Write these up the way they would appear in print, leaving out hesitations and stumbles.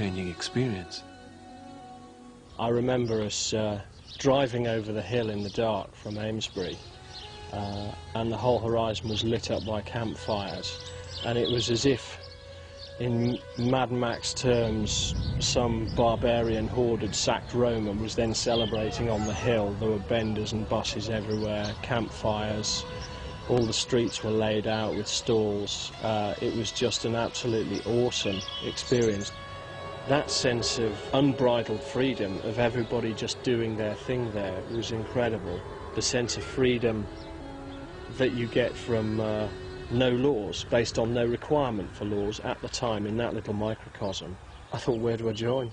life-changing experience. I remember us driving over the hill in the dark from Amesbury, and the whole horizon was lit up by campfires, and it was as if, in Mad Max terms, some barbarian horde had sacked Rome and was then celebrating on the hill. There were benders and buses everywhere, campfires, all the streets were laid out with stalls. It was just an absolutely awesome experience. That sense of unbridled freedom, of everybody just doing their thing there, was incredible. The sense of freedom that you get from no laws, based on no requirement for laws at the time in that little microcosm. I thought, where do I join?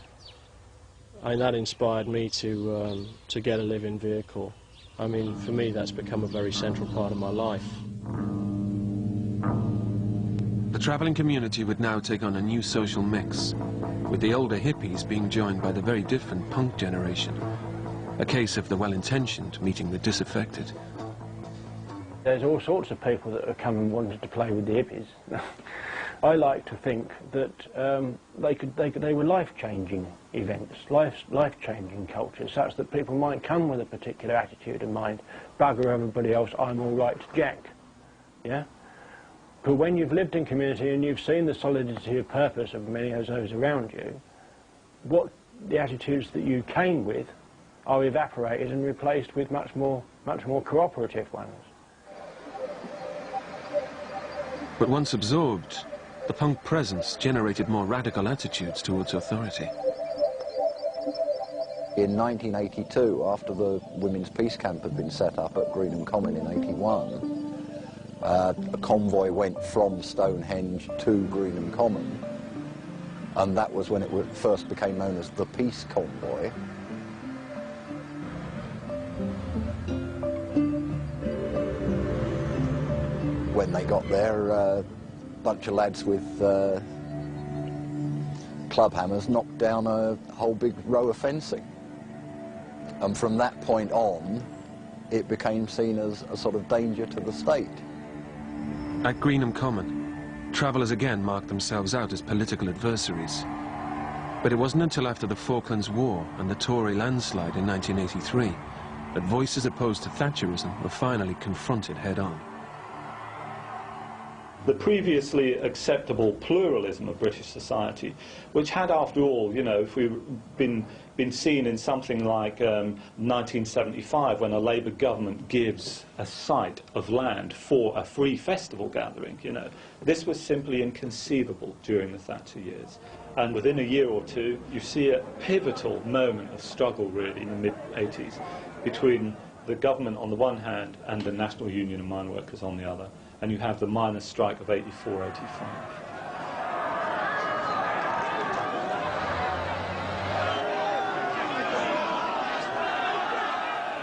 I mean, that inspired me to get a living vehicle. I mean, for me, that's become a very central part of my life. The travelling community would now take on a new social mix, with the older hippies being joined by the very different punk generation. A case of the well-intentioned meeting the disaffected. There's all sorts of people that have come and wanted to play with the hippies. I like to think that they were life-changing events, life-changing cultures, such that people might come with a particular attitude in mind, bugger everybody else, I'm all right, Jack. Yeah? But when you've lived in community and you've seen the solidity of purpose of many of those around you, what the attitudes that you came with are evaporated and replaced with much more cooperative ones. But once absorbed, the punk presence generated more radical attitudes towards authority. In 1982, after the Women's Peace Camp had been set up at Greenham Common in '81, a convoy went from Stonehenge to Greenham Common, and that was when it first became known as the Peace Convoy. When they got there, a bunch of lads with club hammers knocked down a whole big row of fencing. And from that point on, it became seen as a sort of danger to the state. At Greenham Common, travellers again marked themselves out as political adversaries. But it wasn't until after the Falklands War and the Tory landslide in 1983 that voices opposed to Thatcherism were finally confronted head-on. The previously acceptable pluralism of British society, which had, after all, you know, if we've been seen in something like 1975, when a Labour government gives a site of land for a free festival gathering, you know, this was simply inconceivable during the Thatcher years. And within a year or two, you see a pivotal moment of struggle, really, in the mid-80s, between the government on the one hand and the National Union of Mine Workers on the other. And you have the miners' strike of '84-'85.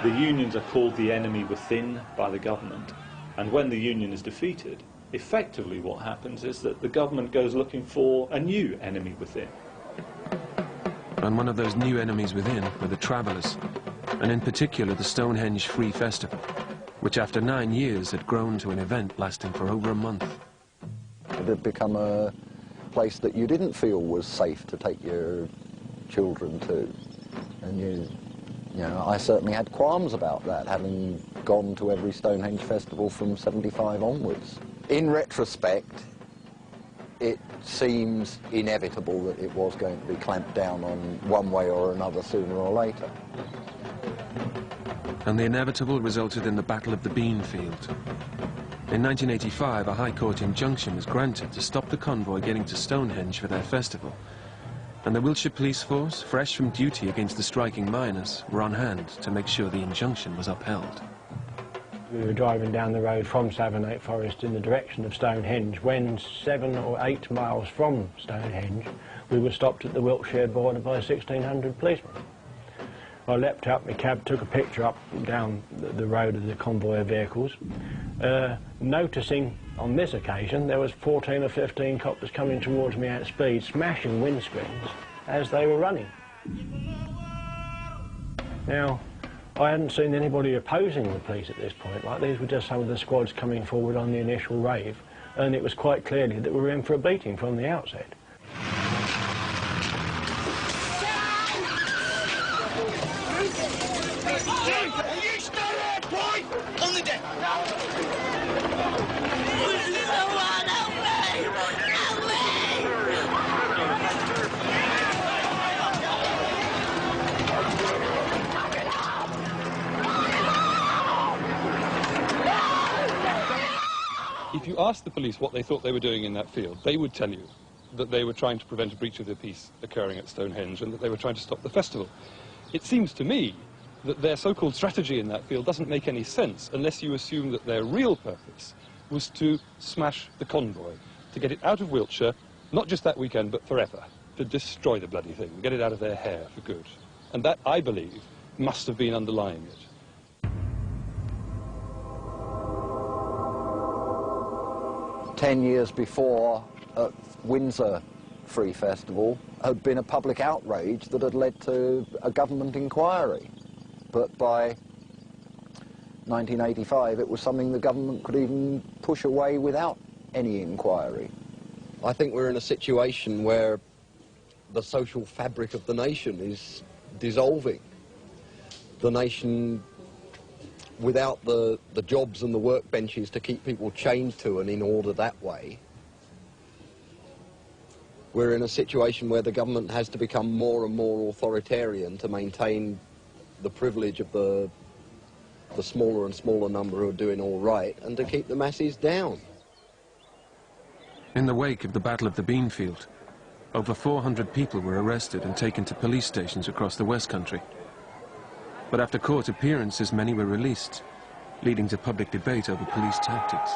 The unions are called the enemy within by the government, and when the union is defeated, effectively what happens is that the government goes looking for a new enemy within. And one of those new enemies within were the travellers, and in particular the Stonehenge Free Festival, which after 9 years had grown to an event lasting for over a month. It had become a place that you didn't feel was safe to take your children to. And you know, I certainly had qualms about that, having gone to every Stonehenge festival from '75 onwards. In retrospect, it seems inevitable that it was going to be clamped down on one way or another sooner or later. And the inevitable resulted in the Battle of the Beanfield. In 1985, a High Court injunction was granted to stop the convoy getting to Stonehenge for their festival. And the Wiltshire Police Force, fresh from duty against the striking miners, were on hand to make sure the injunction was upheld. We were driving down the road from Savernake Forest in the direction of Stonehenge when 7 or 8 miles from Stonehenge we were stopped at the Wiltshire border by 1,600 policemen. I leapt up my cab, took a picture up and down the road of the convoy of vehicles, noticing on this occasion there was 14 or 15 coppers coming towards me at speed, smashing windscreens as they were running. Now, I hadn't seen anybody opposing the police at this point. Like, these were just some of the squads coming forward on the initial rave, and it was quite clearly that we were in for a beating from the outset. you asked the police what they thought they were doing in that field, they would tell you that they were trying to prevent a breach of the peace occurring at Stonehenge and that they were trying to stop the festival. It seems to me that their so-called strategy in that field doesn't make any sense unless you assume that their real purpose was to smash the convoy, to get it out of Wiltshire, not just that weekend, but forever, to destroy the bloody thing, get it out of their hair for good. And that, I believe, must have been underlying it. "10 years before, at Windsor Free Festival, had been a public outrage that had led to a government inquiry. But by 1985, it was something the government could even push away without any inquiry. I think we're in a situation where the social fabric of the nation is dissolving. The nation, without the jobs and the workbenches to keep people chained to and in order that way, we're in a situation where the government has to become more and more authoritarian to maintain the privilege of the smaller and smaller number who are doing all right and to keep the masses down. In the wake of the Battle of the Beanfield, over 400 people were arrested and taken to police stations across the West Country. But after court appearances, many were released, leading to public debate over police tactics.